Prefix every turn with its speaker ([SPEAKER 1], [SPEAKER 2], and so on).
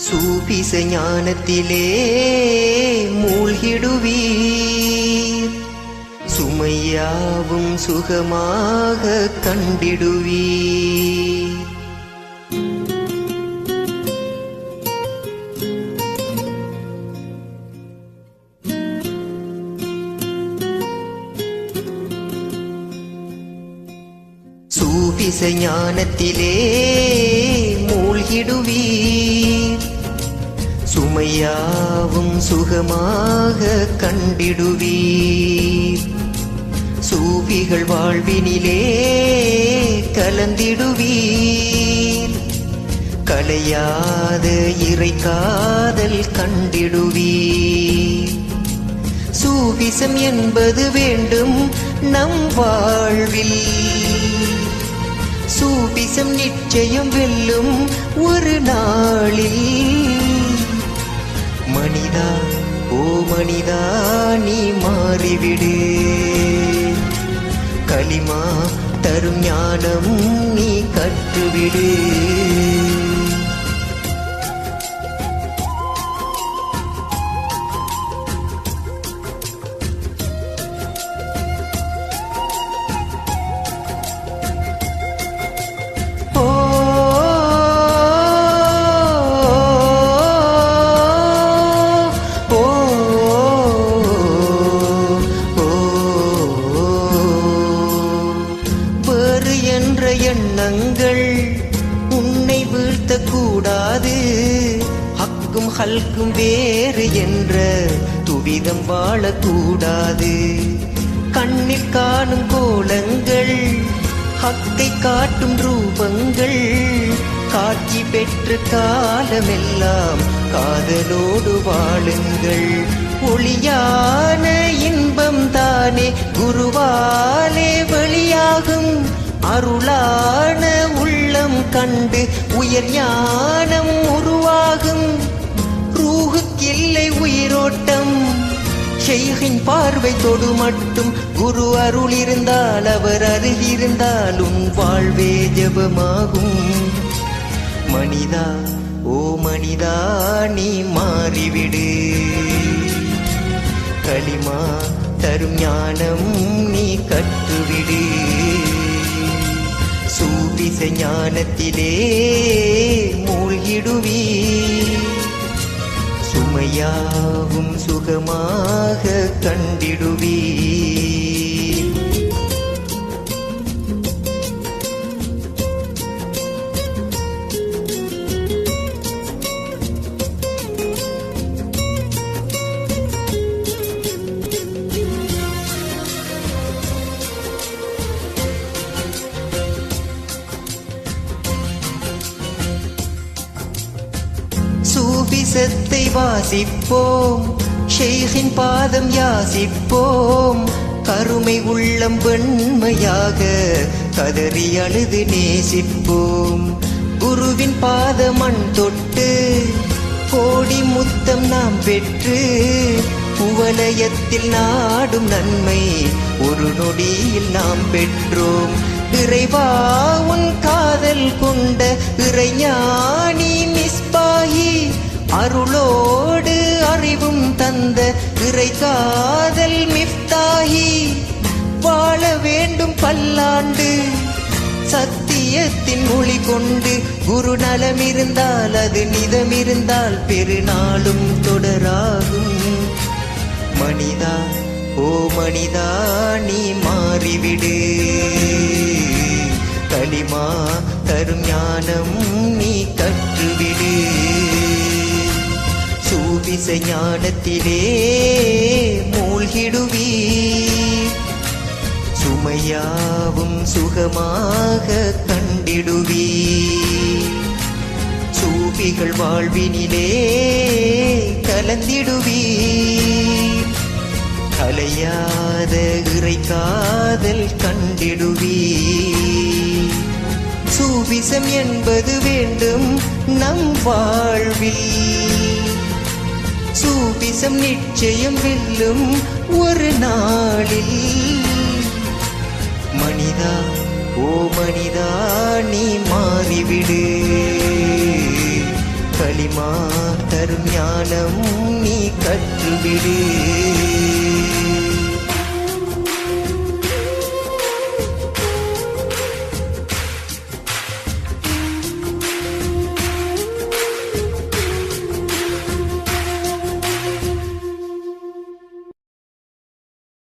[SPEAKER 1] சூபிச ஞானத்திலே மூழ்கிடுவீர், சுமையாவும் சுகமாக கண்டிடுவீர். சூபிச ஞானத்திலே மூழ்கிடுவீர், சுமையாவும் சுகமாக கண்டிடுவீர். சூபிகள் வாழ்வினிலே கலந்திடுவீர், கலையாத இறை காதல் கண்டிடுவீர். சூபிசம் என்பது வேண்டும் நம் வாழ்வில், சூபிசம் நிச்சயம் வெல்லும் ஒரு நாளில். மனிதா ஓ மனிதா நீ மாறிவிடு, கலிமா தரும் ஞானம் நீ கற்றுவிடு. எண்ணங்கள் உன்னை வீழ்த்தக்கூடாது, ஹக்கும் ஹல்கும் வேறு என்ற துவிதம் வாழக்கூடாது. கண்ணில் காணும் கோலங்கள் ஹக்கை காட்டும் ரூபங்கள், காட்சி பெற்ற காலமெல்லாம் காதலோடு வாழுங்கள். ஒளியான இன்பம் தானே குருவாலே வெளியாகும், அருளான உள்ளம் கண்டு உயர் ஞானம் உருவாகும். ரூஹுக்கில்லை உயிரோட்டம், ஷைஹின் பார்வை தொடு மட்டும். குரு அருள் இருந்தால் அவர் அருகிருந்தால் உன் வாழ்வே ஜெபமாகும். மனிதா ஓ மனிதா நீ மாறிவிடு, கலிமா தரும் ஞானம் நீ கற்றுவிடு. சூபிச ஞானத்திலே மூழ்கிடுவீர், சுமையாவும் சுகமாக கண்டிடுவீர். சூபிசத்தை வாசிப்போம், ஷைஹின் பாதம் யாசிப்போம். கருமை உள்ளம் வெண்மையாக கதறி அழுது நேசிப்போம். குருவின் பாத மண் தொட்டு கோடி முத்தம் நாம் பெற்று, உவலயத்தில் நாடும் நன்மை ஒரு நொடியில் நாம் பெற்றோம். இறைவா உன் காதல் கொண்ட இறைஞானி மிஸ்பாஹி, அருளோடு அறிவும் தந்த இறை காதல் மிஃப்தாஹி. வாழ வேண்டும் பல்லாண்டு சத்தியத்தின் மொழி கொண்டு, குரு நலமிருந்தால் அது நிதமிருந்தால் பெருநாளும் தொடராகும். மனிதா ஓ மனிதா நீ மாறிவிடு, கலிமா தரும் ஞானம் நீ கற்றுவிடு. சூபிச ஞானத்திலே மூழ்கிடுவீர், சுமையாவும் சுகமாக கண்டிடுவீர். சூபிகள் வாழ்வினிலே கலந்திடுவீர், கலையாத இறை காதல் கண்டிடுவீர். சூபிசம் என்பது வேண்டும் நம் வாழ்வில், சூபிசம் நிச்சயம் வெல்லும் ஒரு நாளில். மனிதா ஓ மனிதா நீ மாறிவிடு, கலிமா தரும் ஞானம் நீ கற்றுவிடு.